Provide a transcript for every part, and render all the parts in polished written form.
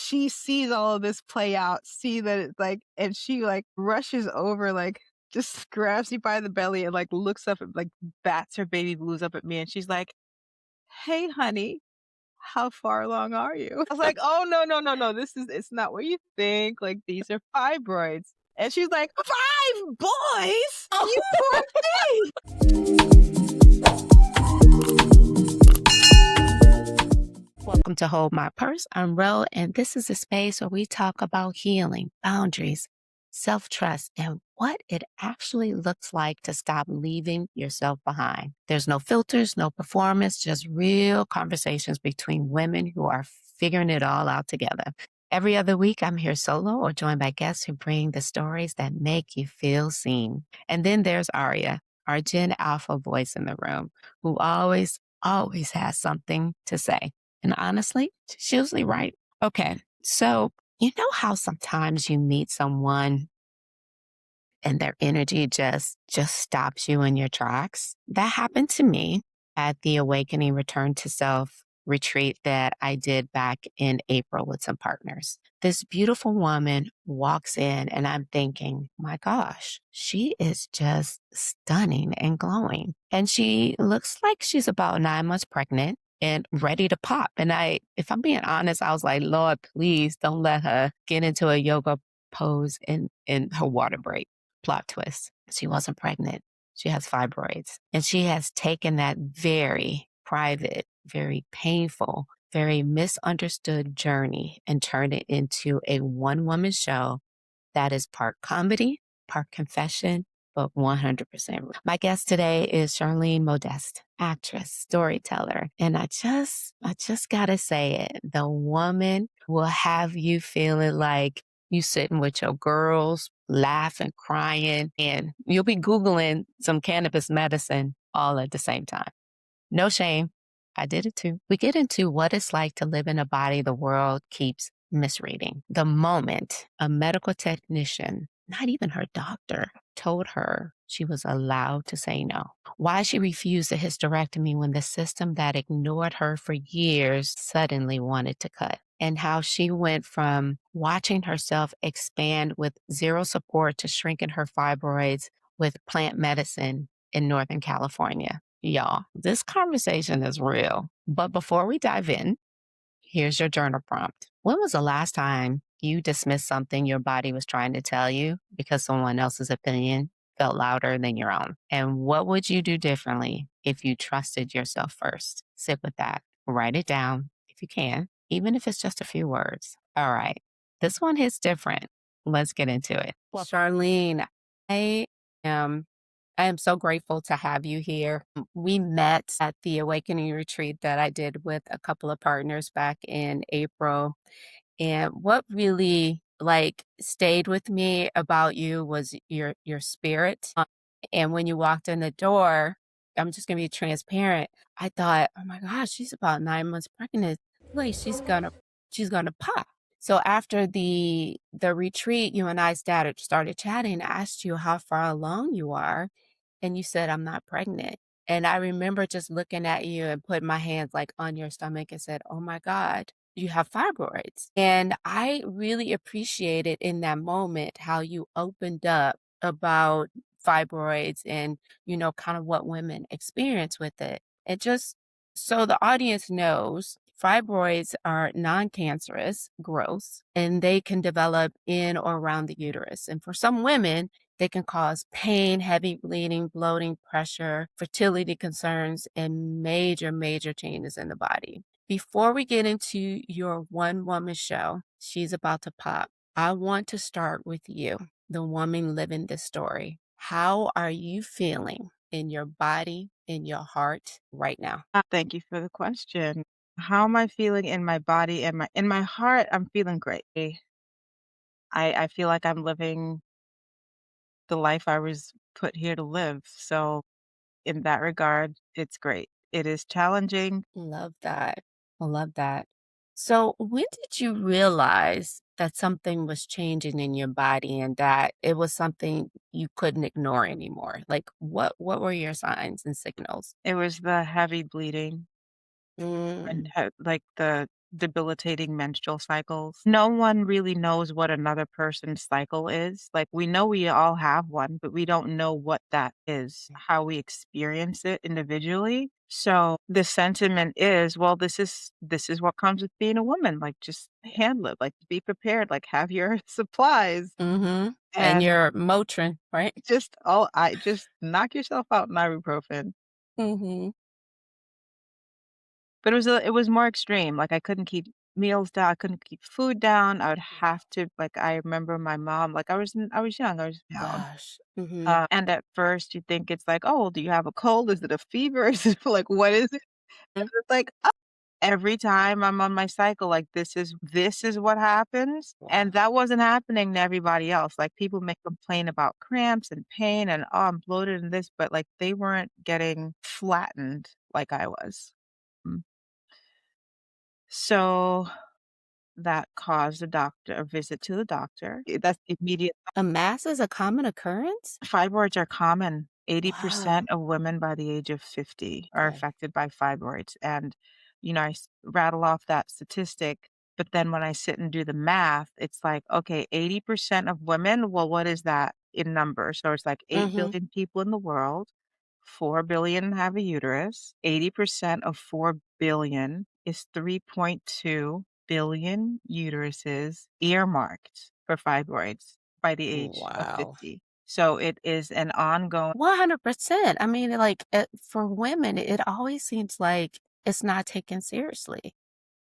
she sees all of this play out, see that it's like, and she like rushes over, like just grabs me by the belly and like looks up and like bats her baby blues up at me. And she's like, "Hey, honey, how far along are you?" I was like, "Oh, no, no, no, no. It's not what you think. Like, these are fibroids." And she's like, "5 boys? You poor thing." Welcome to Hold My Purse. I'm Ro, and this is a space where we talk about healing, boundaries, self trust, and what it actually looks like to stop leaving yourself behind. There's no filters, no performance, just real conversations between women who are figuring it all out together. Every other week, I'm here solo or joined by guests who bring the stories that make you feel seen. And then there's Aria, our Gen Alpha voice in the room, who always has something to say. And honestly, she's usually right. Okay. So, you know how sometimes you meet someone and their energy just stops you in your tracks? That happened to me at the Awakening Return to Self retreat that I did back in April with some partners. This beautiful woman walks in and I'm thinking, my gosh, she is just stunning and glowing. And she looks like she's about 9 months pregnant and ready to pop. And if I'm being honest, I was like, Lord, please don't let her get into a yoga pose in her water break. Plot twist. She wasn't pregnant. She has fibroids. And she has taken that very private, very painful, very misunderstood journey and turned it into a one-woman show that is part comedy, part confession, but 100% real. My guest today is Charlene Modeste, actress, storyteller. And I just gotta say it. The woman will have you feeling like you sitting with your girls, laughing, crying, and you'll be Googling some cannabis medicine all at the same time. No shame. I did it too. We get into what it's like to live in a body the world keeps misreading. The moment a medical technician, not even her doctor, told her she was allowed to say no. Why she refused a hysterectomy when the system that ignored her for years suddenly wanted to cut. And how she went from watching herself expand with zero support to shrinking her fibroids with plant medicine in Northern California. Y'all, this conversation is real. But before we dive in, here's your journal prompt. When was the last time you dismissed something your body was trying to tell you because someone else's opinion felt louder than your own? And what would you do differently if you trusted yourself first? Sit with that. Write it down if you can, even if it's just a few words. All right. This one hits different. Let's get into it. Well, Charlene, I am I am so grateful to have you here. We met at the Awakening retreat that I did with a couple of partners back in April. And what really like stayed with me about you was your spirit. And when you walked in the door, I'm just gonna be transparent. I thought, oh my gosh, she's about 9 months pregnant. Like she's gonna pop. So after the retreat, you and I started chatting. I asked you how far along you are, and you said, I'm not pregnant. And I remember just looking at you and putting my hands like on your stomach and said, oh my God, you have fibroids. And I really appreciated in that moment how you opened up about fibroids and, kind of what women experience with it. And just so the audience knows, fibroids are non-cancerous growths and they can develop in or around the uterus. And for some women, they can cause pain, heavy bleeding, bloating, pressure, fertility concerns, and major, major changes in the body. Before we get into your one woman show, she's about to pop. I want to start with you, the woman living this story. How are you feeling in your body, in your heart right now? Thank you for the question. How am I feeling in my body and my heart? I'm feeling great. I feel like I'm living the life I was put here to live. So in that regard, it's great. It is challenging. Love that. I love that. So, when did you realize that something was changing in your body and that it was something you couldn't ignore anymore? Like, what were your signs and signals? It was the heavy bleeding and Mm, like the debilitating menstrual cycles. No one really knows what another person's cycle is. Like, we know we all have one, but we don't know what that is, how we experience it individually. So the sentiment is, well, this is what comes with being a woman. Like, just handle it. Like, be prepared. Like, have your supplies. Mhm. And And your Motrin, right? I just knock yourself out in ibuprofen. Mhm. But it was more extreme, like, I couldn't keep meals down, I couldn't keep food down, I would have to like, I remember my mom like, I was young, I was young, Gosh. Mhm. and at first you think it's like, "Oh, do you have a cold? Is it a fever? Is it like, what is it?" Mm. And it's like, "Oh, every time I'm on my cycle, like, this is what happens," and Wow. that wasn't happening to everybody else, like, people may complain about cramps and pain and, "Oh, I'm bloated and this," but, like, they weren't getting flattened like I was. Mm. So that caused a visit to the doctor. That's immediate. A mass is a common occurrence? Fibroids are common. Wow. 80% of women by the age of 50 are Okay. affected by fibroids, and, I rattle off that statistic, but then when I sit and do the math, it's like, okay, 80% of women, well, what is that in numbers? So it's like Mhm. 8,000,000,000 people in the world, 4,000,000,000 have a uterus. 80% of 4,000,000,000 is 3.2 billion uteruses earmarked for fibroids by the age of Wow. 50. So it is an ongoing. 100%. I mean, like, for women, it always seems like it's not taken seriously,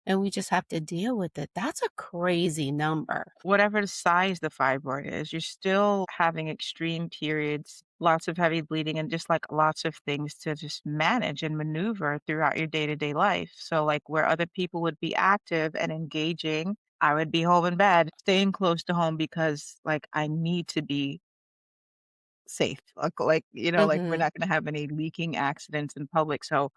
and we just have to deal with it. That's a crazy number. Whatever the size the fibroid is, you're still having extreme periods, lots of heavy bleeding, and just like lots of things to just manage and maneuver throughout your day-to-day life. So, like, where other people would be active and engaging, I would be home in bed, staying close to home because, like, I need to be safe. Like, we're Mhm. not going to have any leaking accidents in public. So,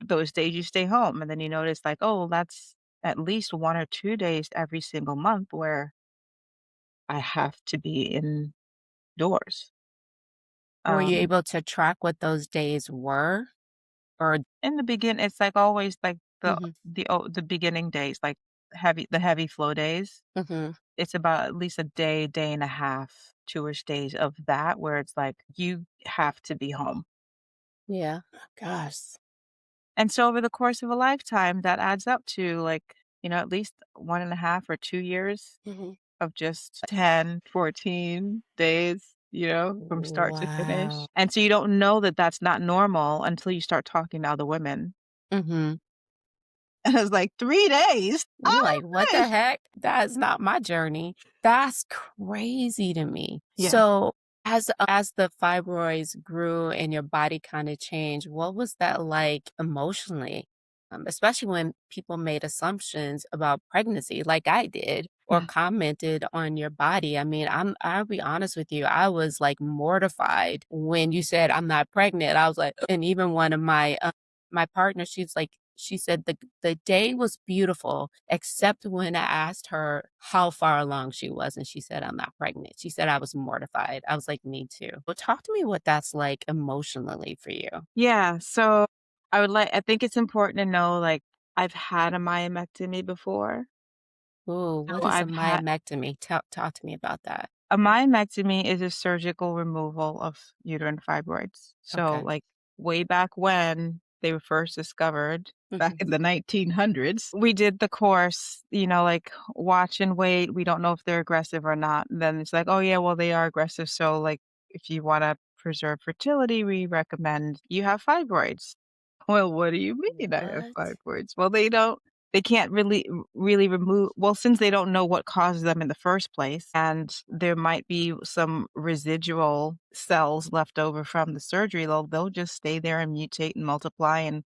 those days you stay home, and then you notice, like, oh, that's at least 1 or 2 days every single month where I have to be indoors. Were you Um, able to track what those days were? Or in the begin it's like always like Mhm. the beginning days, like heavy flow days. Mhm. It's about at least a day, day and a half, 2-ish days of that where it's like you have to be home. Yeah. Gosh. And so over the course of a lifetime, that adds up to like, at least 1.5 or 2 years Mhm. of just 10, 14 days, from start to Wow. finish. And so you don't know that that's not normal until you start talking to other women. Mhm. And I was like, 3 days? You're Oh like, "What my the gosh. heck? That's not my journey." That's crazy to me. Yeah. So, as the fibroids grew and your body kinda changed, what was that like emotionally? Especially when people made assumptions about pregnancy like I did or Yeah. commented on your body. I mean, I'll be honest with you, I was, like, mortified when you said, "I'm not pregnant." I was like and even one of my partner, she said the day was beautiful, except when I asked her how far along she was, and she said, "I'm not pregnant." She said I was mortified. I was like, "Me too." But talk to me what that's like emotionally for you. Yeah, so I think it's important to know, like, I've had a myomectomy before. Ooh, So what is a I've had myomectomy? Talk to me about that. a myomectomy is a surgical removal of uterine fibroids. So, Okay. like, way back when they were first discovered, back Mhm. in the 1900s, we did the course, like, watch and wait. We don't know if they're aggressive or not. And then it's like, "Oh, yeah, well, they are aggressive, so, like, if you wanna preserve fertility, we recommend you have fibroids." Well, what do you mean I have What? fibroids? Well, they can't really remove, well, since they don't know what causes them in the first place, and there might be some residual cells left over from the surgery, they'll just stay there and mutate and multiply and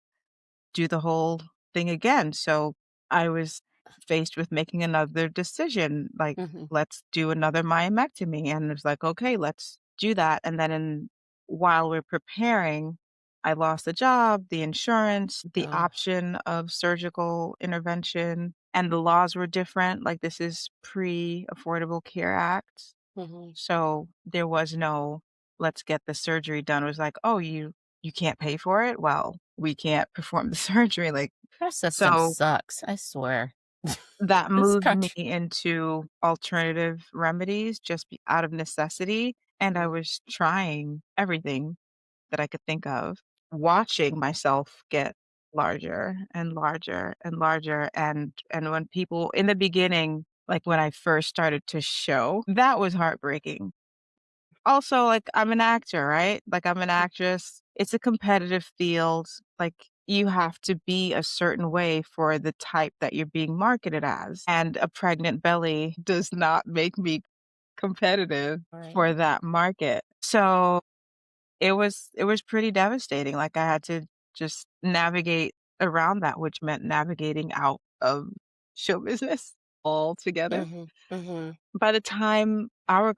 do the whole thing again. So I was faced with making another decision, like, Mhm. let's do another myomectomy. And it's like, okay, let's do that. And then while we're preparing, I lost the job, the insurance, the Oh. option of surgical intervention, and the laws were different. Like, this is pre-Affordable Care Act. Mhm. So there was no, "Let's get the surgery done." It was like, "Oh, you can't pay for it? Well, we can't perform the surgery." Like, Our system So sucks, I swear. that This moved me country. into alternative remedies just out of necessity. And I Mhm. was trying everything that I could think of, watching myself get larger and larger and larger. And when people in the beginning, like when I first started to show, that was heartbreaking. Also, like, I'm an actor, right? Like, I'm an actress. It's a competitive field. Like, you have to be a certain way for the type that you're being marketed as. And a pregnant belly does not make me competitive Right. for that market. So it was pretty devastating. Like, I had to just navigate around that, which meant navigating out of show business altogether. Mhm, mhm, By the time our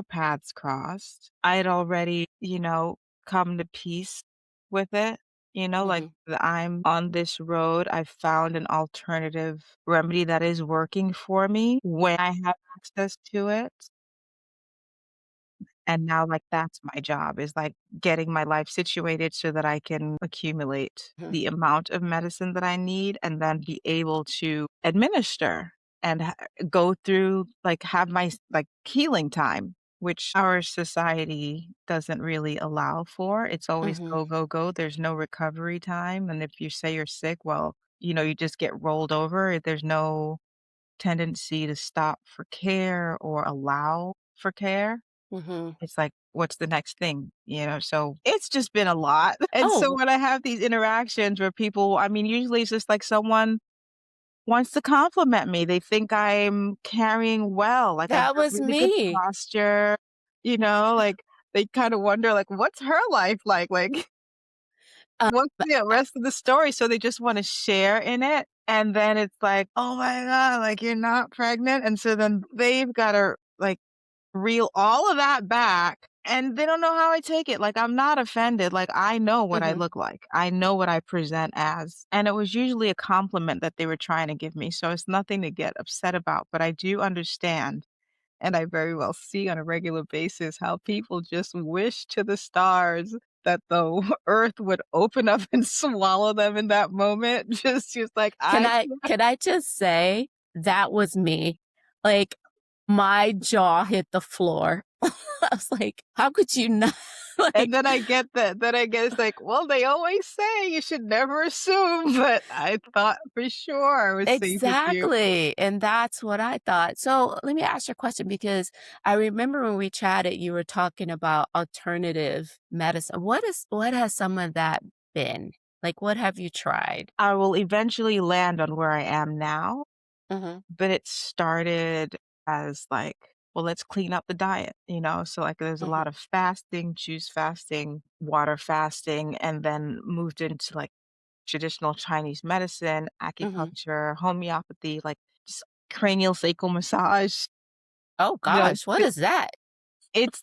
paths crossed, I had already, come to peace with it. Like, mhm, that I'm on this road. I found an alternative remedy that is working for me when I have access to it. And now, like, that's my job is, like, getting my life situated so that I can accumulate mhm. the amount of medicine that I need and then be able to administer and go through, like, have my, like, healing time, which our society doesn't really allow for. It's always Mhm, go, go, go. There's no recovery time. And if you say you're sick, well, you just get rolled over. There's no tendency to stop for care or allow for care. mhm. It's like, what's the next thing, So, it's just been a lot, and so Oh, when I have these interactions where people usually it's just like someone wants to compliment me. They think I'm carrying well, like, I've that got was really good me. posture, like, they kinda wonder, like, "What's her life like?" Like, Uh, what's but the rest of the story? So they just wanna share in it, and then it's like, "Oh my god, like, you're not pregnant?" And so then they've gotta, like, reel all of that back, and they don't know how I take it. Like, I'm not offended. Like, I know what I mhm. look like. I know what I present as. And it was usually a compliment that they were trying to give me. So it's nothing to get upset about. But I do understand, and I very well see on a regular basis how people just wish to the stars that the earth would open up and swallow them in that moment. Just like Can I I can I just say that was me? Like, my jaw hit the floor. I was like, "How could you not?" And Like then I get it's like, well, they always say you should never assume, but I thought for sure I was safe with you. exactly, and that's what I thought. So, let me ask you a question because I remember when we chatted, you were talking about alternative medicine. What has some of that been? Like, what have you tried? I will eventually land on where I am now, Mhm, but it started as like, well, let's clean up the diet. So like there's a lot mhm, of fasting, juice fasting, water fasting, and then moved into like traditional Chinese medicine, mhm. acupuncture, homeopathy, like just cranial sacral massage. Oh You know, gosh, what is that? It's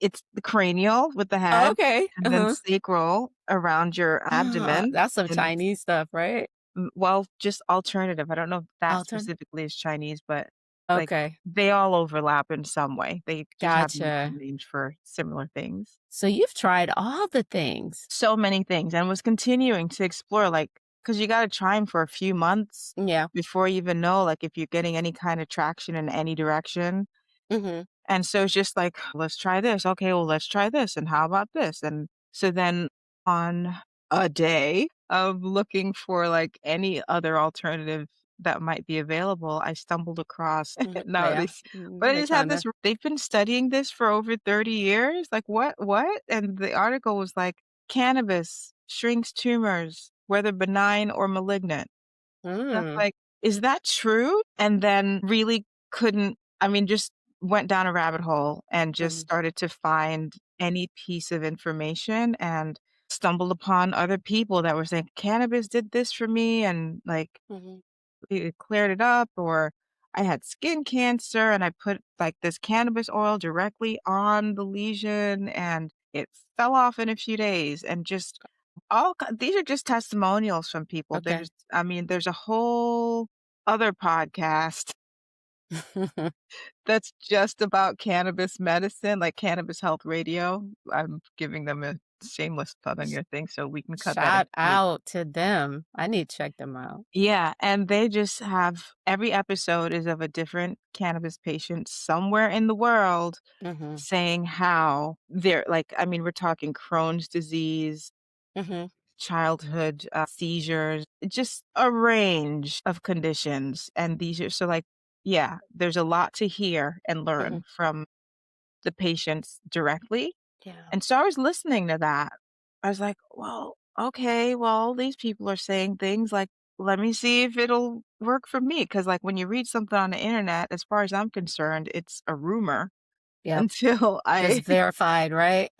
it's the cranial with the head Okay, and then uh-huh. sacral around your Ah, abdomen that's some and Chinese stuff, right? well, just alternative. I don't know if that Altern specifically is Chinese, but, like, Okay, they all overlap in some way. They just have gotcha. names for similar things. So you've tried all the things. So many things and was continuing to explore, like, because you gotta try them for a few months Yeah, before you even know, like, if you're getting any kind of traction in any direction. mhm, And so it's just like, let's try this. Okay, well, let's try this. And how about this? And so then on a day of looking for like any other alternative that might be available, I stumbled across mhm, no, yeah, this, but I they just had this. kinda They've been studying this for over 30 years. Like, what? And the article was like, cannabis shrinks tumors, whether benign or malignant. And I was mm, like, "Is that true?" And then really couldn't just went down a rabbit hole and just mhm, started to find any piece of information and stumbled upon other people that were saying, "Cannabis did this for me," and, like, mhm, it cleared it up, or I had skin cancer and I put, like, this cannabis oil directly on the lesion and it fell off in a few days and just these are just testimonials from people. okay. There's a whole other podcast that's just about cannabis medicine, like Cannabis Health Radio. I'm giving them a shameless plug on your thing, so we can cut that Shout into the out to them. I need to check them out. yeah, and they just have every episode is of a different cannabis patient somewhere in the world Mhm. saying how they're like, I mean, we're talking Crohn's disease, Mhm. childhood seizures, just a range of conditions. And these are so, like, yeah, there's a lot to hear and Mhm. learn from the patients directly. Yeah. And so I was listening to that. I was like, well, okay, well, these people are saying things like, let me see if it'll work for me. Cause like when you read something on the internet, as far as I'm concerned, it's a rumor Yep. until Just I, verified, right?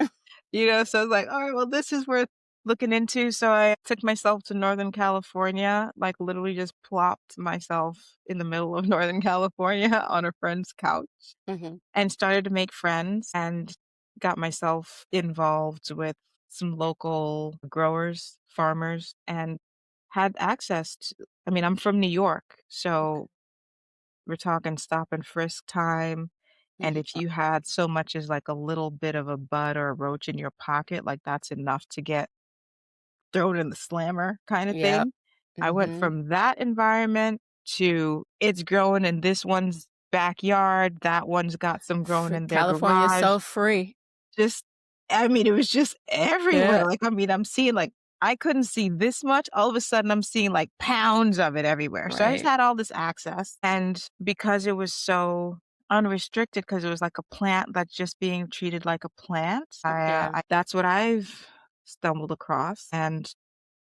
so I was like, all right, well, this is worth looking into. So I took myself to Northern California, like literally just plopped myself in the middle of Northern California on a friend's couch Mhm. and started to make friends and got myself involved with some local growers, farmers, and had access to I mean, I'm from New York, so we're talking stop and frisk time, and Mhm. if you had so much as, like, a little bit of a bud or a roach in your pocket, like, that's enough to get thrown in the slammer kinda Yep. thing. I went Mhm. from that environment to it's growing in this one's backyard, that one's got some growing in their California's garage. so free. Just I mean, it was just Yeah. everywhere, like, I mean, I'm seeing, like I couldn't see this much, all of a sudden, I'm seeing, like, pounds of it everywhere, so I just Right. had all this access, and because it was so unrestricted, because it was like a plant that's just being treated like a plant, Yeah. I that's what I've stumbled across, and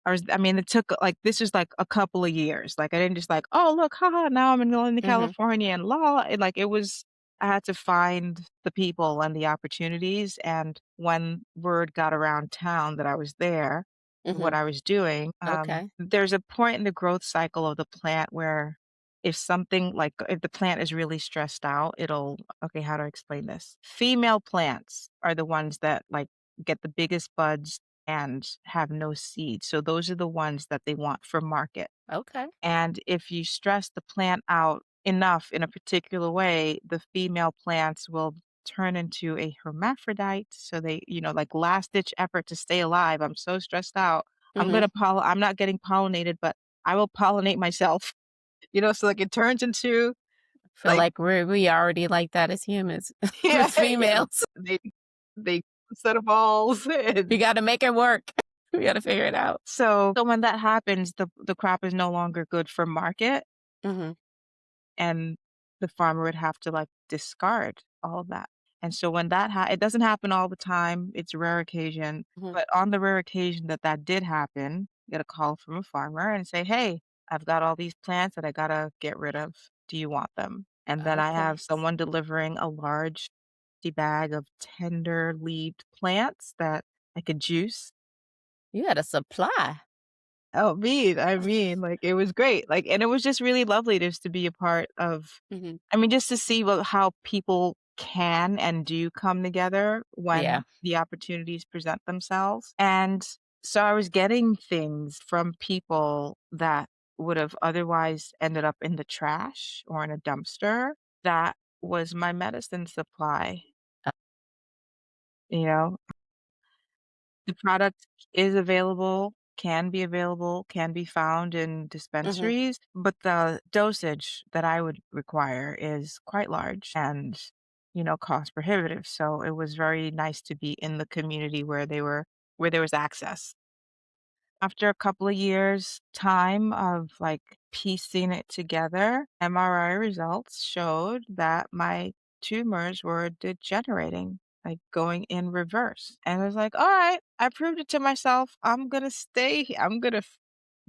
I mean, it took, like this was, like, a couple of years, like, I didn't just like, "Oh, look, haha, now I'm in Northern Mhm. California and la la," like, it was I had to find the people and the opportunities, and when word got around town that I was there, what Mhm. I was doing, Okay. there's a point in the growth cycle of the plant where if something like if the plant is really stressed out, it'll okay, how do I explain this? Female plants are the ones that, like, get the biggest buds and have no seed. So those are the ones that they want for market. Okay. And if you stress the plant out enough in a particular way, the female plants will turn into a hermaphrodite. So they, like last ditch effort to stay alive. I'm so stressed out. Mhm. I'm not getting pollinated, but I will pollinate myself. So like it turns into Feel like like we already like that as humans with yeah, yeah. females. They set of balls You and gotta make it work. We gotta figure it out. so when that happens, the crop is no longer good for market, Mhm. and the farmer would have to, like, discard all of that. And so when it doesn't happen all the time, it's a rare occasion, Mhm. but on the rare occasion that that did happen, get a call from a farmer and say, "Hey, I've got all these plants that I gotta get rid of. Do you want them?" And then I have Okay. someone delivering a large bag of tender-leaved plants that I could juice. You had a supply. Oh, like, it was great, like and it was just really lovely just to be a part of Mhm. I mean, just to see how people can and do come together Yeah. when the opportunities present themselves, and so I was getting things from people that would have otherwise ended up in the trash or in a dumpster. That was my medicine supply, Uh, you know? The product is available, can be available, can be found in mhm. dispensaries, but the dosage that I would require is quite large and, cost prohibitive. So it was very nice to be in the community where there was access. After a couple of years' time of, like, piecing it together, MRI results showed that my tumors were degenerating, like, going in reverse, and I was like, "Alright, I proved it to myself. I'm gonna stay he I'm gonna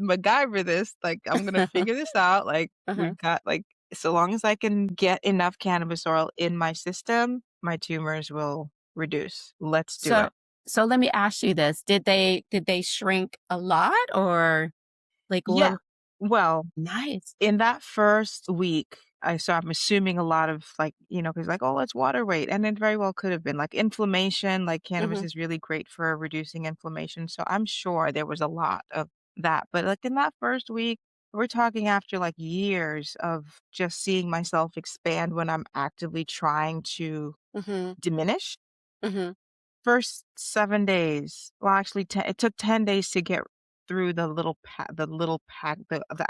MacGyver this, like, I'm gonna figure this out, like, Uh-huh. we've got like, so long as I can get enough cannabis oil in my system, my tumors will reduce. Let's do So it." so let me ask you this. Did they shrink a lot or like Yeah. what Well, nice. in that first week, I'm assuming a lot of, like, 'cause like, "Oh, it's water weight," and it very well could have been, like, inflammation, like, cannabis Mhm. is really great for reducing inflammation, so I'm sure there was a lot of that, but, like, in that first week, we're talking after, like, years of just seeing myself expand when I'm actively trying to Mhm. diminish. Mhm. first 7 days, well, actually, it took 10 days to get through the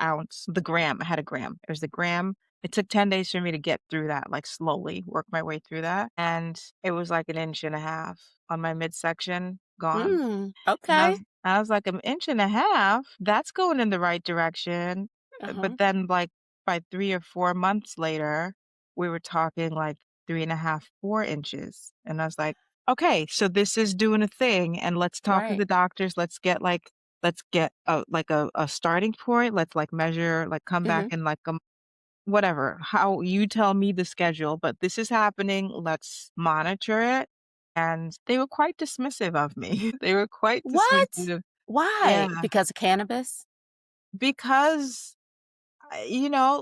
ounce, the gram. I had a gram. There's the gram. It took 10 days for me to get through that, like, slowly work my way through that, and it was like an inch and a half on my midsection gone. And Okay. I was like, "An inch and a half? That's going in the right direction." Uh-huh. But then, like, by 3 or 4 months later, we were talking, like, 3.5, 4 inches, and I was like, "Okay, so this is doing a thing, and let's talk to Right. the doctors, let's get a starting point, let's, like, measure, like, come back Mhm. in, like, whatever, how you tell me the schedule, but this is happening, let's monitor it." And they were quite dismissive of me. They were quite What? dismissive. Yeah, Why? Because of cannabis? because,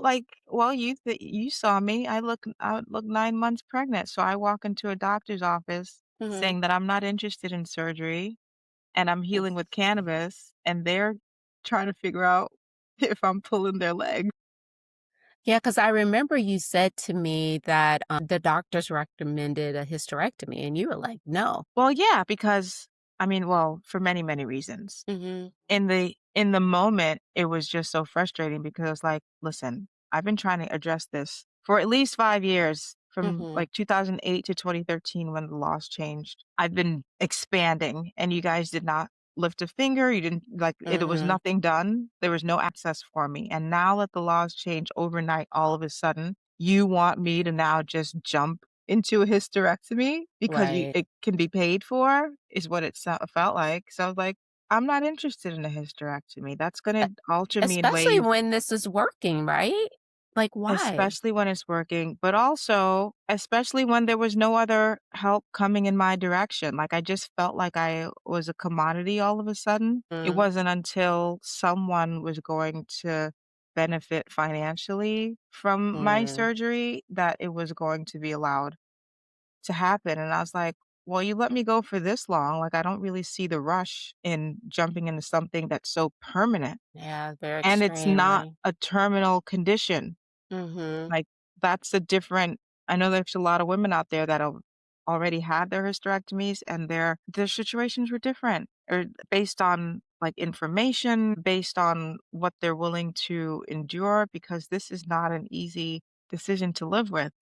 like, well, you saw me, I look 9 months pregnant, so I walk into a doctor's office Mhm. saying that I'm not interested in surgery and I'm Mm. healing with cannabis, and they're trying to figure out if I'm pulling their leg. Yeah, because I remember you said to me that, the doctors recommended a hysterectomy, and you were like, "No." Well, yeah, because I mean, well, for many, many reasons. Mhm. In the moment, it was just so frustrating because, like, listen, I've been trying to address this for at least 5 years, from, Mhm. like, 2008 to 2013 when the laws changed. I've been expanding, and you guys did not lift a finger, you didn't like, it was Mhm. nothing done, there was no access for me, and now that the laws change overnight, all of a sudden, you want me to now just jump into a hysterectomy because Right. it can be paid for, is what felt like. So I was like, I'm not interested in a hysterectomy. That's E gonna alter me in especially ways, when this is working, right? Like, why? especially when it's working, but also especially when there was no other help coming in my direction. Like, I just felt like I was a commodity all of a sudden. It Mm. wasn't until someone was going to benefit financially from my Mm. surgery that it was going to be allowed to happen, and I was like, "Well, you let me go for this long, like, I don't really see the rush in jumping into something that's so permanent, Yeah, very and it's extreme, not right? a terminal condition." Mhm. Like, that's a different, I know there's a lot of women out there that have already had their hysterectomies, and their situations were different, or based on, like, information, based on what they're willing to endure, because this is not an easy decision to live with.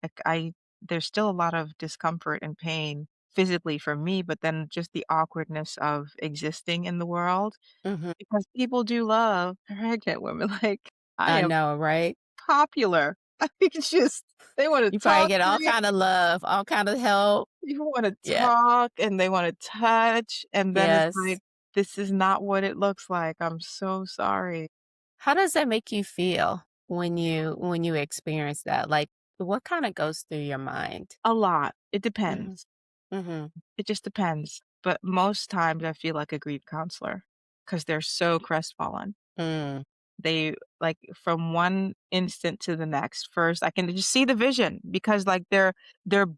Like, there's still a lot of discomfort and pain physically for me, but then just the awkwardness of existing in the world, Mhm. because people do love pregnant women, like, I I am know, right? popular. It's just, they wanna You probably talk get to all me, kind of love, all kind of help. people wanna Yeah. talk, and they wanna touch, and then it's Yes. like, "This is not what it looks like, I'm so sorry." How does that make you feel when you experience that? Like, what kinda goes through your mind? A lot. It Mhm. depends. Mhm. It just depends, but most times I feel like a grief counselor because 'cause they're so crestfallen. Mm. They, like, from one instant to the next, first I can just see the vision because, like, they're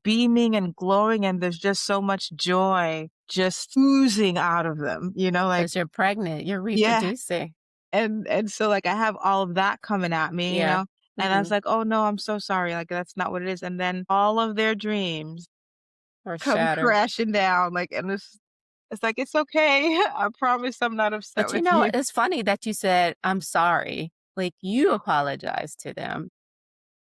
beaming and glowing, and there's just so much joy just oozing out of them, like, 'Cause you're pregnant, you're yeah, reproducing. and so, like, I have all of that coming at me, Yeah. and I was Mhm. like, "Oh, no, I'm so sorry, like, that's not what it is," and then all of their dreams Or come shattered. crashing down, like, and it's like, "It's okay, I promise I'm not upset But, with you." it's funny that you said, "I'm sorry." Like, you apologized to them.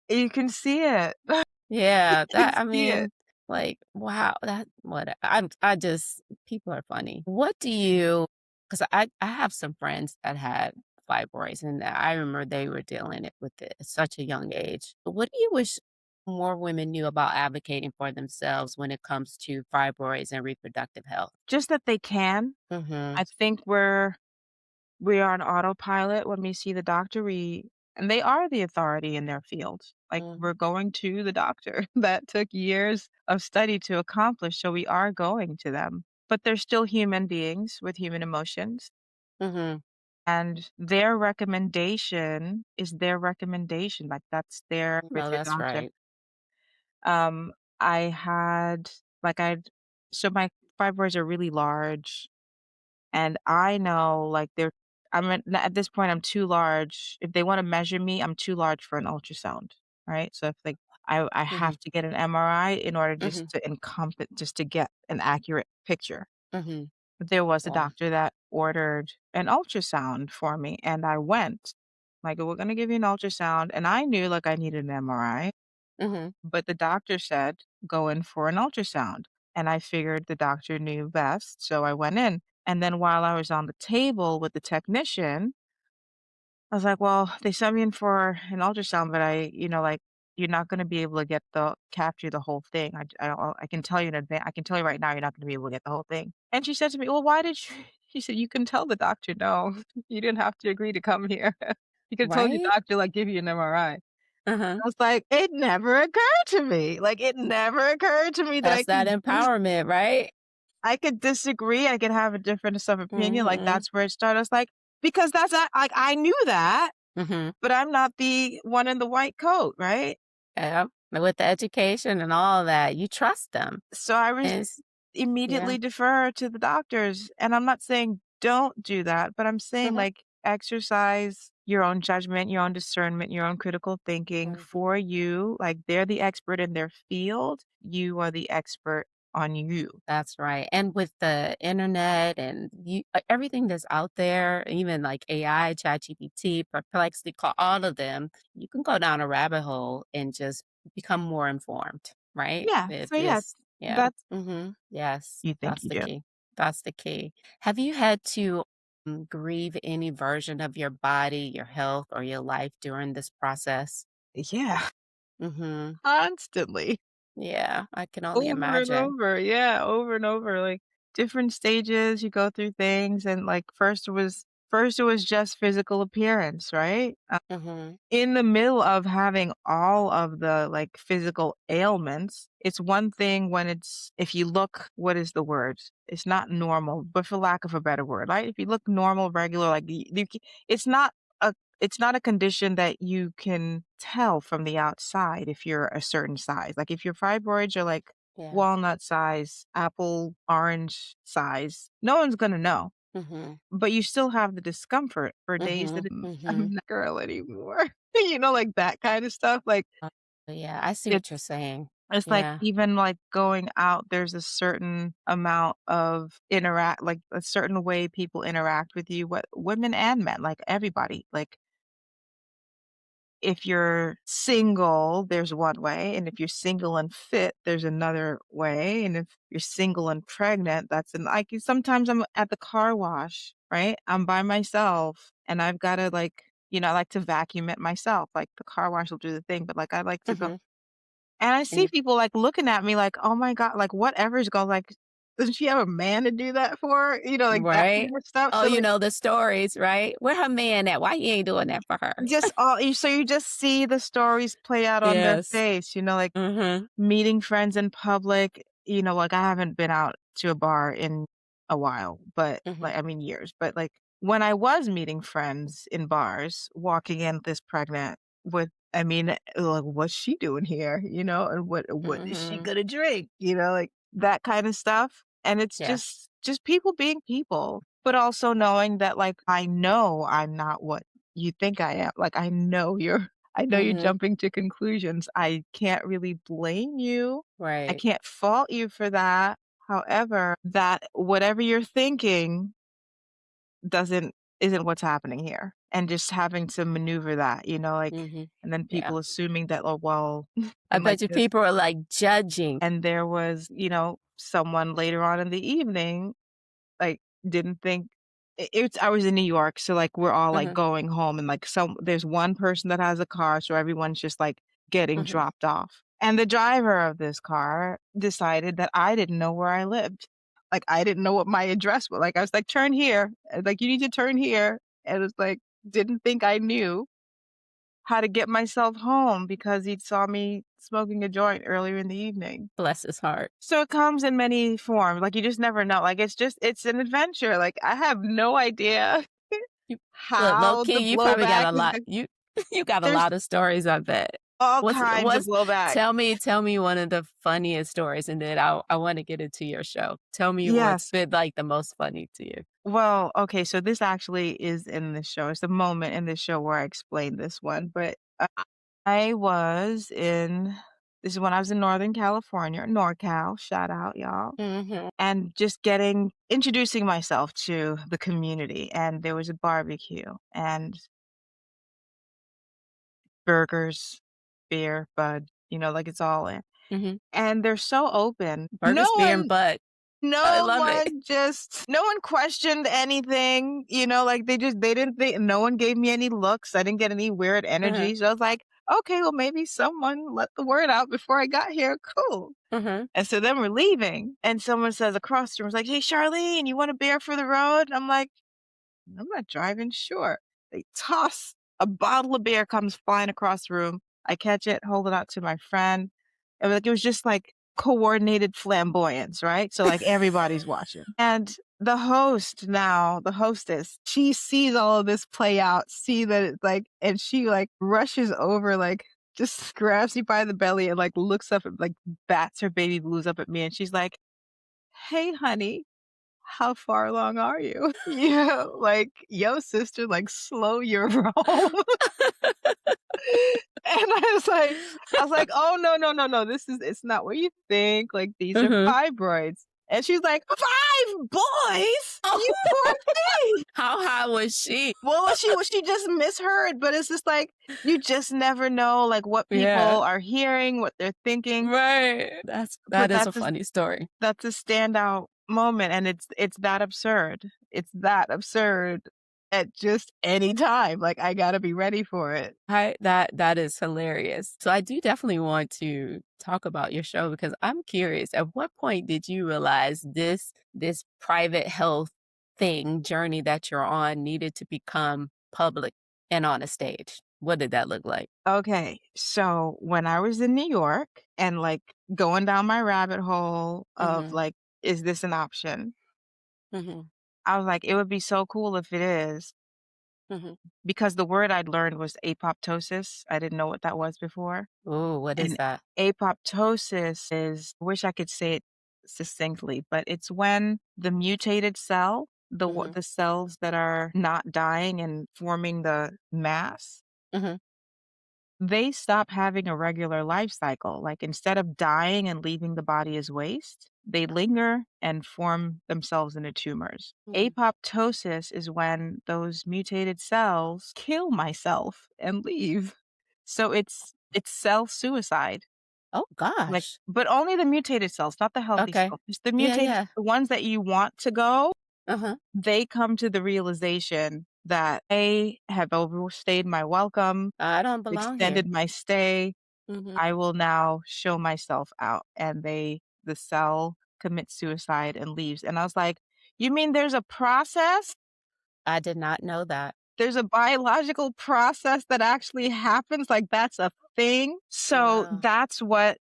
You can see it. You Yeah, can that I see it. mean, like, wow, that what I just people are funny. What do you? Because I have some friends that had fibroids, and I remember they were dealing it with it at such a young age. What do you wish more women knew about advocating for themselves when it comes to fibroids and reproductive health? Just that they can. Mhm, I think we are on autopilot when we see the doctor, and they are the authority in their field. Like, mm, we're going to the doctor. That took years of study to accomplish, so we are going to them. But they're still human beings with human emotions, mhm. and their recommendation is their recommendation, like, that's their with No, their that's doctor. right. Um, I had I'd so my fibroids are really large, and I know, like, at this point, I'm too large. If they wanna measure me, I'm too large for an ultrasound, right? So if, like, I Mhm. have to get an MRI in order just Mhm. to encompass just to get an accurate picture. Mhm. But there was a Wow. doctor that ordered an ultrasound for me, and I went. Like, "We're gonna give you an ultrasound," and I knew, like, I needed an MRI, Mhm. but the doctor said, "Go in for an ultrasound," and I figured the doctor knew best, so I went in, and then while I was on the table with the technician, I was like, "Well, they sent me in for an ultrasound, but like, you're not gonna be able to get the capture the whole thing. I can tell you in advance. I can tell you right now, you're not gonna be able to get the whole thing." And she said to me, "Well, why did you?" She said, "You can tell the doctor no. You didn't have to agree to come here. You could have told your Right? doctor, like, give you an MRI." I Uh-huh. was like, "It never occurred to me. Like, it never occurred to me that That's that empowerment, right? I could disagree. I could have a difference of opinion. Like, Mhm. that's where it started. I was like, because that's not, like, I knew that. Mhm. But I'm not the one in the white coat, right? Yep. With the education and all that, you trust them. So I was And it's yeah. immediately defer to the doctors, and I'm not saying don't do that, but I'm saying, Mhm. like, exercise your own judgment, your own discernment, your own critical thinking Mhm. for you. Like, they're the expert in their field, you are the expert on you. That's right. And with the internet and everything that's out there, even like AI, ChatGPT, Perplexity, all of them, you can go down a rabbit hole and just become more informed, right? Yeah, It so yeah, is, yeah. that's Yes, you think that's you the do. key. That's the key. Have you had to grieve any version of your body, your health, or your life during this process? Yeah, Mm-hmm. constantly. Yeah, I can only Over and imagine. over, yeah, over and over, like, different stages, you go through things, and, like, first it was just physical appearance, right? Mm-hmm. In the middle of having all of the, like, physical ailments, it's one thing when it's if you look what is the word? It's not normal, but for lack of a better word, right? If you look normal, regular, like, it's not a it's not a condition that you can tell from the outside if you're a certain size. Like, if your fibroids are, like, Yeah. walnut size, apple orange size, no one's gonna know. Mm-hmm. But you still have the discomfort for days that Mhm, I'm mhm. not a girl anymore. Like that kind of stuff, like, Uh, yeah, I see what you're it's saying. it's like Yeah, even, like, going out, there's a certain amount of interact like, a certain way people interact with you, what women and men, like, everybody, like, if you're single, there's one way, and if you're single and fit, there's another way, and if you're single and pregnant, that's an like, sometimes I'm at the car wash, right? I'm by myself, and I've gotta, like, I like to vacuum it myself, like, the car wash will do the thing, but, like, I like to go mhm, and I and see people, like, looking at me like, "Oh my god," like, whatever's going like, "Doesn't she have a man to do that for?" Like, that right? kind of stuff, Oh, so, you like know the stories, right? Where her man at? Why he ain't doing that for her? just all you so you just see the stories play out on their Yes. face, like Mhm, meeting friends in public, like, I haven't been out to a bar in a while, but, mhm, like, I mean, years, but, like, when I was meeting friends in bars, walking in this pregnant with like, "What's she doing here?" And "What is she mhm. gonna drink?" Like, that kinda stuff, and it's Yes. just people being people, but also knowing that, like, I know I'm not what you think I am, like, I know you're Mhm. jumping to conclusions. I can't really blame you. I Right. can't fault you for that. However, that whatever you're thinking doesn't isn't what's happening here. And just having to maneuver that, like Mhm. and then Yeah. people assuming that, "Oh, well," I and like bet you this. people are, like, judging. And there was, someone later on in the evening like, didn't think it's I was in New York, so, like, we're all, like, Mhm, going home, and, like, there's one person that has a car, so everyone's just, like, getting mhm. dropped off. And the driver of this car decided that I didn't know where I lived. Like, I didn't know what my address was. Like, I was like, "Turn here." Like, "You need to turn here." And it's like, didn't think I knew how to get myself home because he saw me smoking a joint earlier in the evening. Bless his heart. So it comes in many forms, like, you just never know, like, it's an adventure, like, I have no idea You look, low how the key, you probably got blowback a is lot go you got a there's lot of stories, I bet. all What's kinds of what's blowback. tell me one of the funniest stories, and then I wanna get into your show. Tell me what's Yes. been, like, the most funny to you. Well, okay, so this actually is in the show, it's a moment in the show where I explain this one, but, I was in This is when I was in Northern California, NorCal, shout out, y'all. Mhm. And just introducing myself to the community. And there was a barbecue and burgers, beer, bud, like it's all in. Mhm. And they're so open. Burgers, beer, and butt. I love it. No one questioned anything, like they didn't think, no one gave me any looks. I didn't get any weird Mhm. energy. So I was like, okay, well, maybe someone let the word out before I got here. Cool. Mhm. And so then we're leaving, and someone says across the room, was like, "Hey, Charlene, you want a beer for the road?" And I'm like, "I'm not driving, sure." They toss a bottle of beer comes flying across the room. I catch it, hold it out to my friend. And like it was just like coordinated flamboyance, right? So like everybody's watching. And the hostess, she sees all of this play out, see that it's like, and she like rushes over, like just grabs me by the belly and like looks up and like bats her baby blues up at me. And she's like, "Hey, honey, how far along are you?" Like, "Yo, sister, like, slow your roll." And I was like, "Oh, no, no, no, no, it's not what you think, like, these are Mhm. fibroids." And she's like, "5 boys? Oh, You poor thing." how high was she? Well, she just misheard, but it's just like, you just never know, like, what people Yeah. are hearing, what they're thinking, Right. That but is a funny story. that's a standout moment, and it's that absurd. It's that absurd at just any time, like, I gotta be ready for it. That is hilarious. So I do definitely want to talk about your show because I'm curious, at what point did you realize this private health journey that you're on needed to become public and on a stage? What did that look like? Okay, so when I was in New York and, like, going down my rabbit hole of, Mhm. like, "Is this an option?" Mhm. I was like, "It would be so cool if it is," Mhm. because the word I'd learned was apoptosis. I didn't know what that was before. Ooh, what is And that? apoptosis is, I wish I could say it succinctly, but it's when the mutated cell, Mhm. the cells that are not dying and forming the mass, Mhm. they stop having a regular life cycle. Like instead of dying and leaving the body as waste, they linger and form themselves into tumors. Mhm. Apoptosis is when those mutated cells kill myself and leave. So it's self-suicide. Oh Like, gosh. but only the mutated cells, not the healthy Okay. cells. Just the Yeah, mutated, yeah. the ones that you want to go, Uh-huh. they come to the realization that I have overstayed my welcome, I don't belong here. extended my stay. Mhm. I will now show myself out. And the cell commits suicide and leaves. And I was like, "You mean there's a process? I did not know that. There's a biological process that actually happens, like, that's a thing?" So, Wow. that's what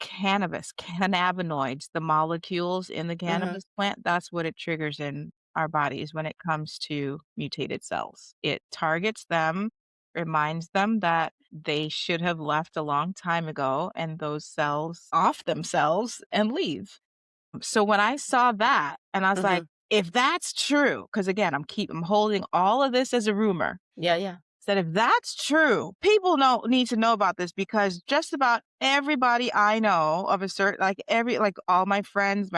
cannabinoids, the molecules in the Mhm. cannabis plant, that's what it triggers in our bodies when it comes to mutated cells. It targets them, reminds them that they should have left a long time ago, and those cells off themselves and leave. So when I saw that and I was like, Mhm. if that's true, because again, I'm holding all of this as a rumor. Yeah, yeah. Said if that's true, people need to know about this because just about everybody I know of a certain like all my friends'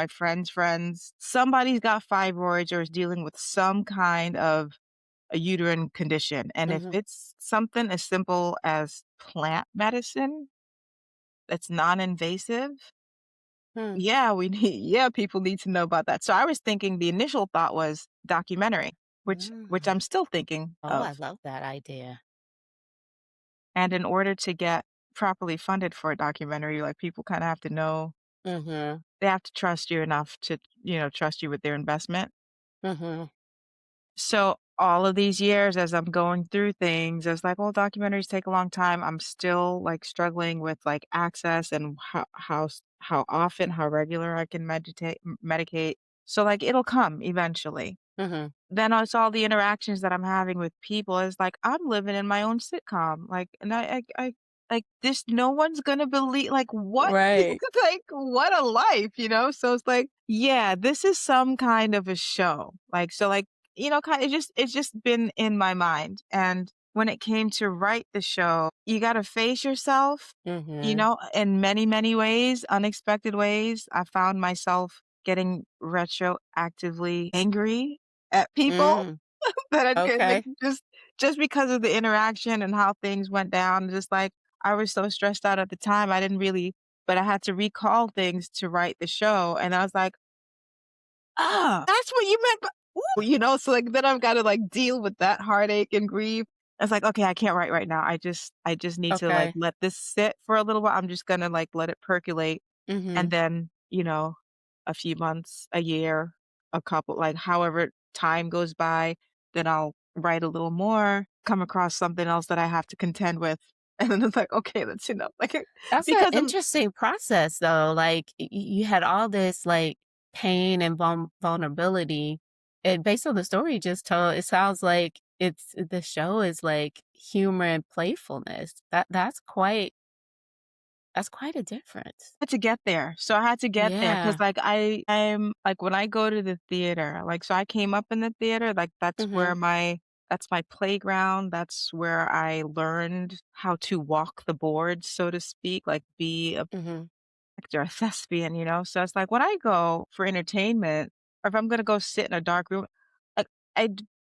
friends, somebody's got fibroids or is dealing with some kind of a uterine condition. And if Mhm. it's something as simple as plant medicine that's non-invasive, Hmm. yeah, people need to know about that. So I was thinking the initial thought was documentary, which Mm. I'm still thinking Oh, I of. love that idea. And in order to get properly funded for a documentary, like people kind of have to know, Mhm. they have to trust you enough to, trust you with their investment. Mhm. So all of these years as I'm going through things, I was like, well, documentaries take a long time. I'm still like struggling with like access and how often, how regular I can medicate. So like it'll come eventually. Mhm. Then it's all the interactions that I'm having with people. It's like I'm living in my own sitcom. Like, and I like this. No one's gonna believe. Like, what? Right. Like, what a life. So it's like, yeah, this is some kind of a show. Like, so, like, kind of it's just been in my mind, and when it came to write the show, you gotta face yourself, Mhm. in many, many ways, unexpected ways. I found myself getting retroactively angry at people Mm. that I'd get, like, Okay. just because of the interaction and how things went down, just, like, I was so stressed out at the time, I didn't really but I had to recall things to write the show, and I was like, "Ah, that's what you meant by so, like, then I've gotta, like, deal with that heartache and grief. It's like, "Okay, I can't write right now. I just need to, like, Okay. let this sit for a little while. I'm just gonna, like, let it percolate." And Mhm. then, a few months, a year, a couple like, however time goes by, then I'll write a little more, come across something else that I have to contend with, and then it's like, "Okay, that's enough." Like, That's an because I'm interesting process though, like, you had all this, like, pain and vulnerability, and based on the story you just told, it sounds like the show is, like, humor and playfulness. That's quite a difference. had to get there. So I had to get there because, Yeah. like, I'm like, when I go to the theater, like, so I came up in the theater, like, Mhm. that's my playground, that's where I learned how to walk the board, so to speak, like, be a Mhm. actor, a thespian, so it's like, when I go for entertainment, or if I'm gonna go sit in a dark room, like,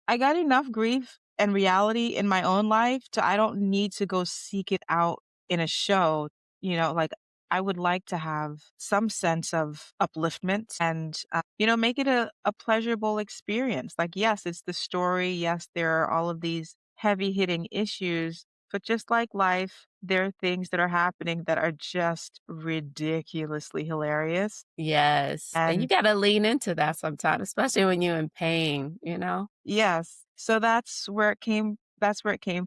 I got enough grief and reality in my own life to I don't need to go seek it out in a show, like, I would like to have some sense of upliftment and, make it a pleasurable experience. Like, yes, it's the story. Yes, there are all of these heavy-hitting issues, but just like life, there are things that are happening that are just ridiculously hilarious. Yes, and you And gotta lean into that sometimes, especially when you're in pain, you know? yes, so that's where it came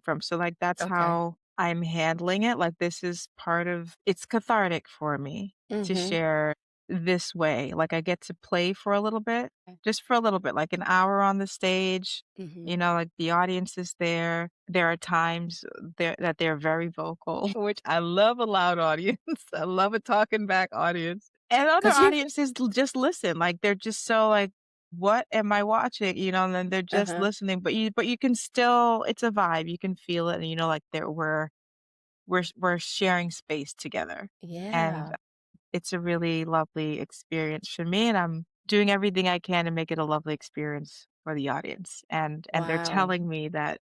from. So, like, that's Okay. how I'm handling it. Like, this is part of it's cathartic for me to Mhm. share this way. Like, I get to play for a little bit, just for a little bit, like an hour on the stage, Mhm. like, the audience is there. There are times there that they're very vocal, which I love a loud audience. I love a talking back audience. And other 'Cause you're audiences just listen, like, they're just so, like, "What am I watching?" And then they're just Uh-huh. listening, but you can still it's a vibe, you can feel it, and like, we're sharing space together, and Yeah. it's a really lovely experience for me, and I'm doing everything I can to make it a lovely experience for the audience, and they're Wow. telling me that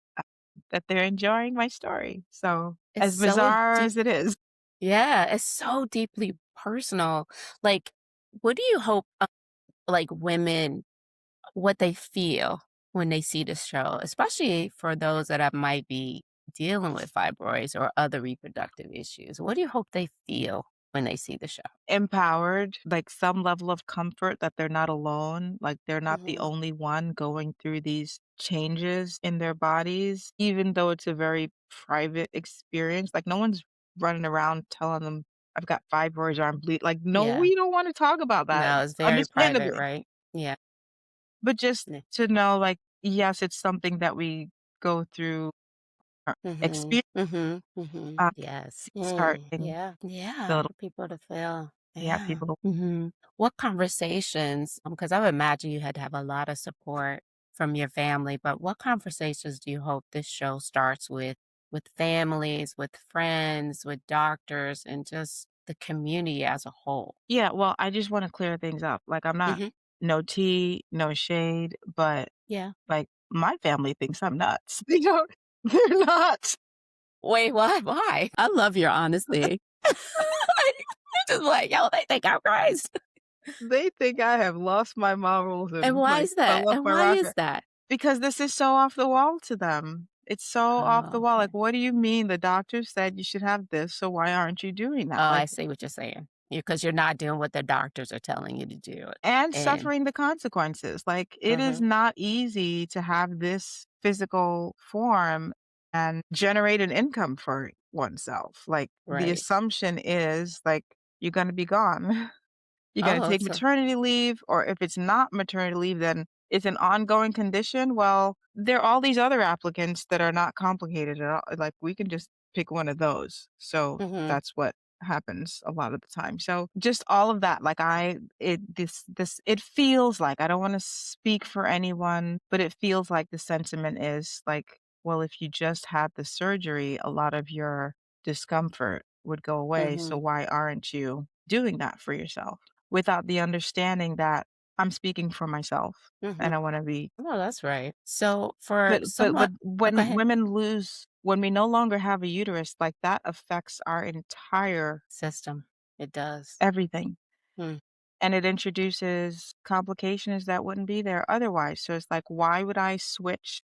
they're enjoying my story, so, It's as so bizarre deep. as it is. Yeah, it's so deeply personal. Like, what do you hope, like, women what they feel when they see the show, especially for those that might be dealing with fibroids or other reproductive issues? What do you hope they feel when they see the show? Empowered, like, some level of comfort that they're not alone, like, they're not the Mhm. only one going through these changes in their bodies, even though it's a very private experience, like, no one's running around telling them, "I've got fibroids or I'm like, no, Yeah. we don't wanna talk about that, No, it's very private, understandably. right? Yeah. But just Yeah. to know, like, yes, it's something that we go through, Mhm. experience, Mhm. Mhm. uh, Yes. starting Yeah. Yeah, the for people to feel. yeah, Yeah. people Mhm. What conversations, because I would imagine you had to have a lot of support from your family, but what conversations do you hope this show starts with families, with friends, with doctors, and just the community as a whole? Yeah, well, I just wanna clear things up, like, I'm not Mhm. no tea, no shade, but, Yeah. like, my family thinks I'm nuts, they're not. Wait, what? Why? I love your honesty. You're just like, "Yo, they think I'm crazy." They think I have lost my marbles And and, why like, is that? fell off And my why is rocker, that? because this is so off the wall to them. It's so off Oh, the wall, like, okay. "What do you mean the doctor said you should have this, so why aren't you doing Oh, that?" I Like, see what you're saying. Because you're not doing what the doctors are telling you to do. and And suffering the consequences, like, it is mhm, not easy to have this physical form and generate an income for oneself, like, the right. assumption is, like, you're gonna be gone. You're gonna Oh, take so maternity leave, or if it's not maternity leave, then it's an ongoing condition. Well, there are all these other applicants that are not complicated at all. Like, we can just pick one of those. So mhm. that's what happens a lot of the time. So just all of that, like, it feels like, I don't want to speak for anyone, but it feels like the sentiment is like well, if you just had the surgery, a lot of your discomfort would go away. So Mhm. why aren't you doing that for yourself? Without the understanding that I'm speaking for myself and Mhm. I want to be No, that's right. So for but someone oh, go when ahead. women lose when we no longer have a uterus, like that affects our entire System. It does. everything. Mm. And it introduces complications that wouldn't be there otherwise. So it's like, why would I switch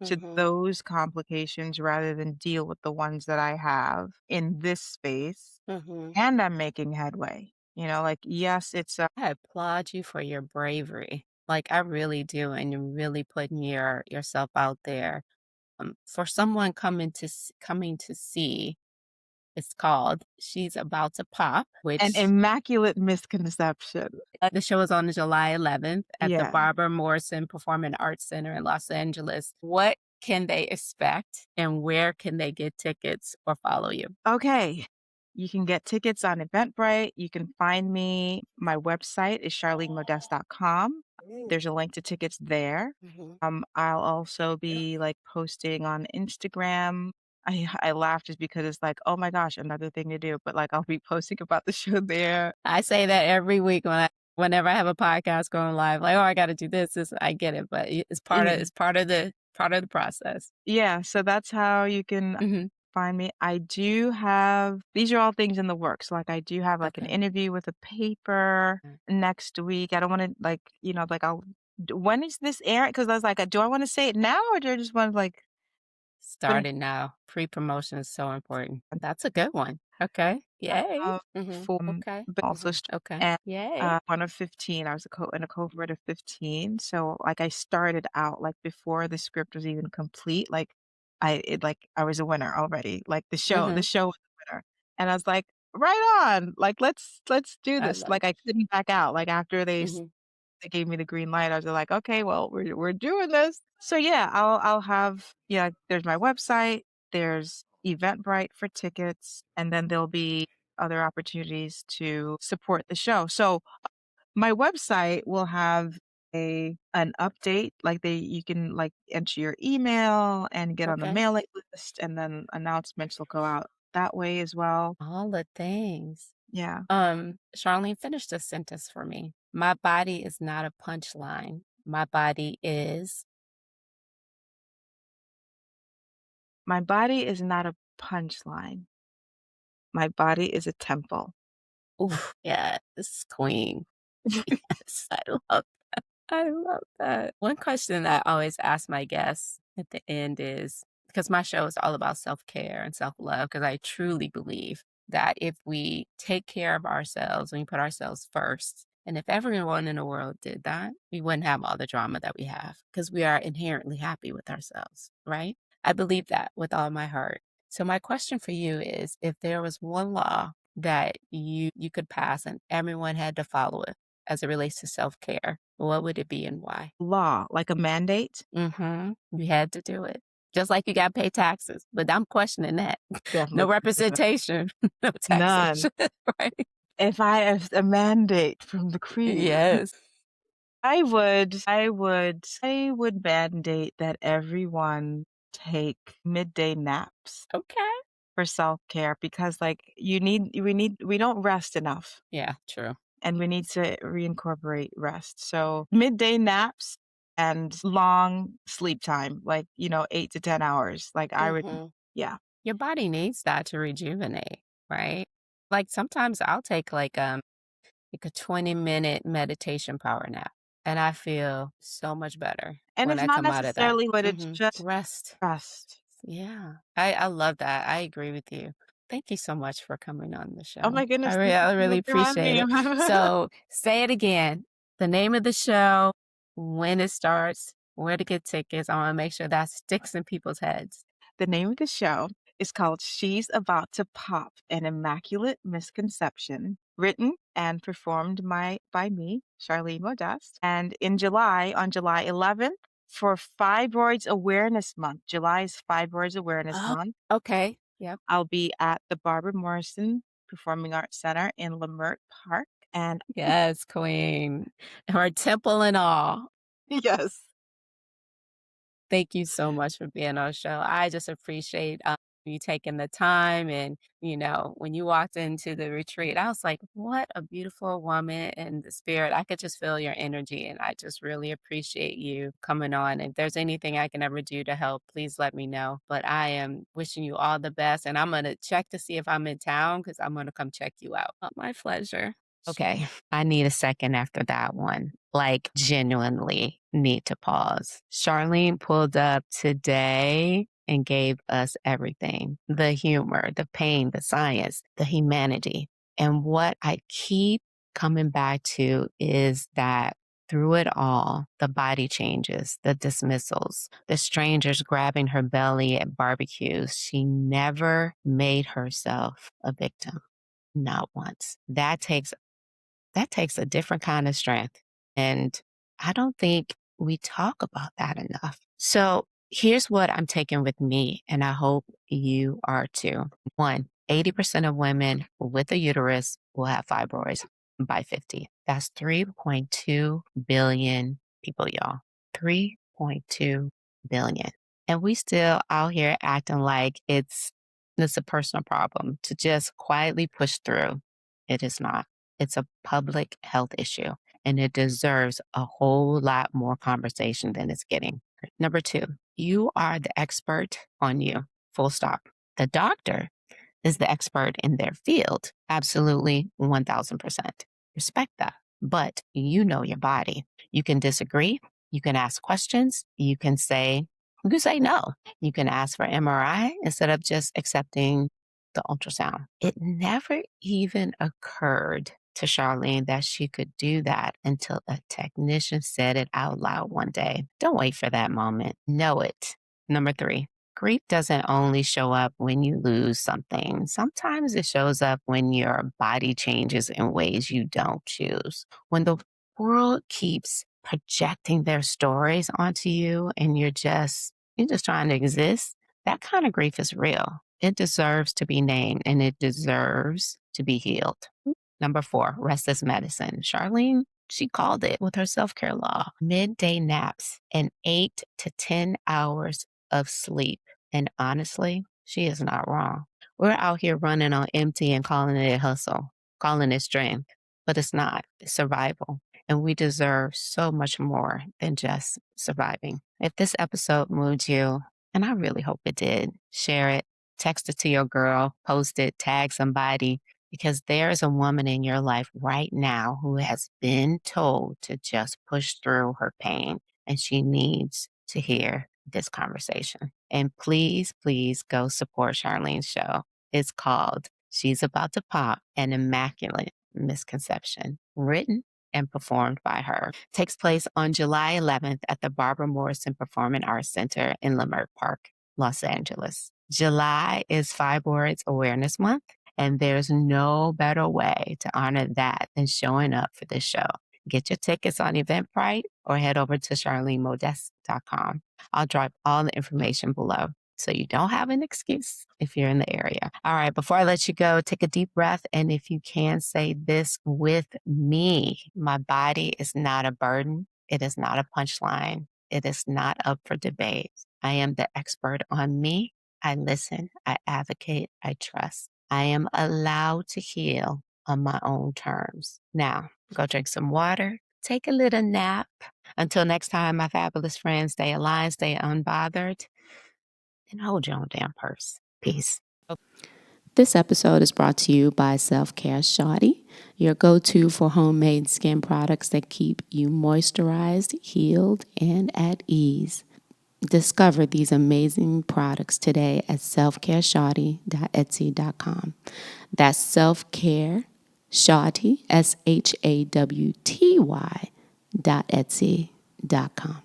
to Mhm. those complications rather than deal with the ones that I have in this space? Mhm. And I'm making headway. You know, like, yes, it's a I applaud you for your bravery. Like, I really do, and you're really putting yourself out there. For someone coming to see, it's called She's About to Pop, an which immaculate misconception. the show is on July 11th at the Yeah. Barbara Morrison Performing Arts Center in Los Angeles. What can they expect, and where can they get tickets or follow you? Okay. You can get tickets on Eventbrite. You can find me. My website is charlenemodeste.com. There's a link to tickets there. Mhm. I'll also be like posting on Instagram. I laugh just because it's like, oh my gosh, another thing to do. But like I'll be posting about the show there. I say that every week whenever I have a podcast going live, like, "Oh, I gotta do this." I get it, but it's Yeah. part of the process. Yeah. So that's how you can Mhm. find me. I do have these are all things in the works. Like I do have like an Okay. interview with a paper Mm. next week. I don't want to like, like when is this airing? Because I was like, do I want to say it now or do I just want to like put it Start it now. Pre-promotion is so important. That's a good one. Okay. Yay. Mhm. for Okay. but also Mhm. Okay. and Yay. one of 15. I was in a cohort of 15. So like I started out like before the script was even complete. Like I was a winner already. Like the Mhm. show was a winner. And I was like, right on. Like let's do I this. love Like I couldn't back out. Like after Mhm. they gave me the green light, I was like, okay, well, we're doing this. So yeah, I'll have yeah, there's my website, there's Eventbrite for tickets, and then there'll be other opportunities to support the show. So my website will have a an update, like you can like enter your email and get on the Okay. mailing list, and then announcements will go out that way as well. All the things. Yeah. Charlene, finish this sentence for me. My body is not a punchline. My body is My body is not a punchline. My body is a temple. oof, yes, queen. Yes, I love that. One question I always ask my guests at the end is because my show is all about self care and self love, because I truly believe that if we take care of ourselves and we put ourselves first, and if everyone in the world did that, we wouldn't have all the drama that we have because we are inherently happy with ourselves, right? I believe that with all my heart. So, my question for you is if there was one law that you could pass and everyone had to follow it as it relates to self-care, what would it be and why? Law, like a mandate? Mhm. You had to do it. Just like you gotta pay taxes, but I'm questioning that. No Definitely question that. representation, no None. taxation, right? If I have a mandate from the queen, Yes. I would mandate that everyone take midday naps Okay. for self-care because, like, we don't rest enough, Yeah, true. and we need to reincorporate rest. So, midday naps and long sleep time, like, 8 to 10 hours. Like, I would Mhm. yeah. Your body needs that to rejuvenate, right? Like, sometimes I'll take, like a 20-minute meditation power nap, and I feel so much better And when it's I not come out of that. necessarily what it's Mhm. just Rest. rest. Yeah, I love that. I agree with you. Thank you so much for coming on the Oh show. my goodness, thank you I so really much for having appreciate me. it. So say it again. The name of the show, when it starts, where to get tickets. I want to make sure that sticks in people's heads. The name of the show is called She's About to Pop, an Immaculate Misconception, written and performed by me, Charlene Modeste. And in July, on July 11th, for Fibroids Awareness Month, July is Fibroids Awareness Oh, Month, okay. Yep. I'll be at the Barbara Morrison Performing Arts Center in Leimert Park. And Yes, queen. Her temple and all. yes. Thank you so much for being on the show. I just appreciate you taking the time. And, when you walked into the retreat, I was like, what a beautiful woman in the spirit. I could just feel your energy. And I just really appreciate you coming on. If there's anything I can ever do to help, please let me know. But I am wishing you all the best. And I'm going to check to see if I'm in town because I'm going to come check you out. Oh, my pleasure. Okay, I need a second after that one. Like, genuinely need to pause. Charlene pulled up today and gave us everything: the humor, the pain, the science, the humanity. And what I keep coming back to is that through it all, the body changes, the dismissals, the strangers grabbing her belly at barbecues, she never made herself a victim. Not once. That takes a different kind of strength. And I don't think we talk about that enough. So here's what I'm taking with me, and I hope you are too. One, 80% of women with a uterus will have fibroids by 50. That's 3.2 billion people, y'all. 3.2 billion. And we still out here acting like it's a personal problem to just quietly push through. It is not. It's a public health issue, and it deserves a whole lot more conversation than it's getting. Number two, you are the expert on you, full stop. The doctor is the expert in their field. Absolutely, 1000%. Respect that. But you know your body. You can disagree. You can ask questions. You can say no. You can ask for MRI instead of just accepting the ultrasound. It never even occurred to Charlene that she could do that until a technician said it out loud one day. Don't wait for that moment. Know it. Number three, grief doesn't only show up when you lose something. Sometimes it shows up when your body changes in ways you don't choose. When the world keeps projecting their stories onto you and you're just trying to exist, that kind of grief is real. It deserves to be named and it deserves to be healed. Number four, rest is medicine. Charlene, she called it with her self care law: midday naps and 8 to 10 hours of sleep. And honestly, she is not wrong. We're out here running on empty and calling it hustle, calling it strength, but it's not. It's survival. And we deserve so much more than just surviving. If this episode moved you, and I really hope it did, share it, text it to your girl, post it, tag somebody, because there is a woman in your life right now who has been told to just push through her pain, and she needs to hear this conversation. And please, please go support Charlene's show. It's called She's About to Pop: An Immaculate Misconception, written and performed by her. Takes place on July 11th at the Barbara Morrison Performing Arts Center in Leimert Park, Los Angeles. July is Fibroids Awareness Month, and there's no better way to honor that than showing up for this show. Get your tickets on Eventbrite or head over to charlenemodeste.com. I'll drop all the information below so you don't have an excuse if you're in the area. All right, before I let you go, take a deep breath. And if you can, say this with me: my body is not a burden. It is not a punchline. It is not up for debate. I am the expert on me. I listen, I advocate, I trust. I am allowed to heal on my own terms. Now, go drink some water, take a little nap. Until next time, my fabulous friends, stay aligned, stay unbothered, and hold your own damn purse. Peace. This episode is brought to you by Self Care Shawty, your go-to for homemade skin products that keep you moisturized, healed, and at ease. Discover these amazing products today at selfcareshawty.etsy.com. That's selfcare shawty, SHAWTY.etsy.com.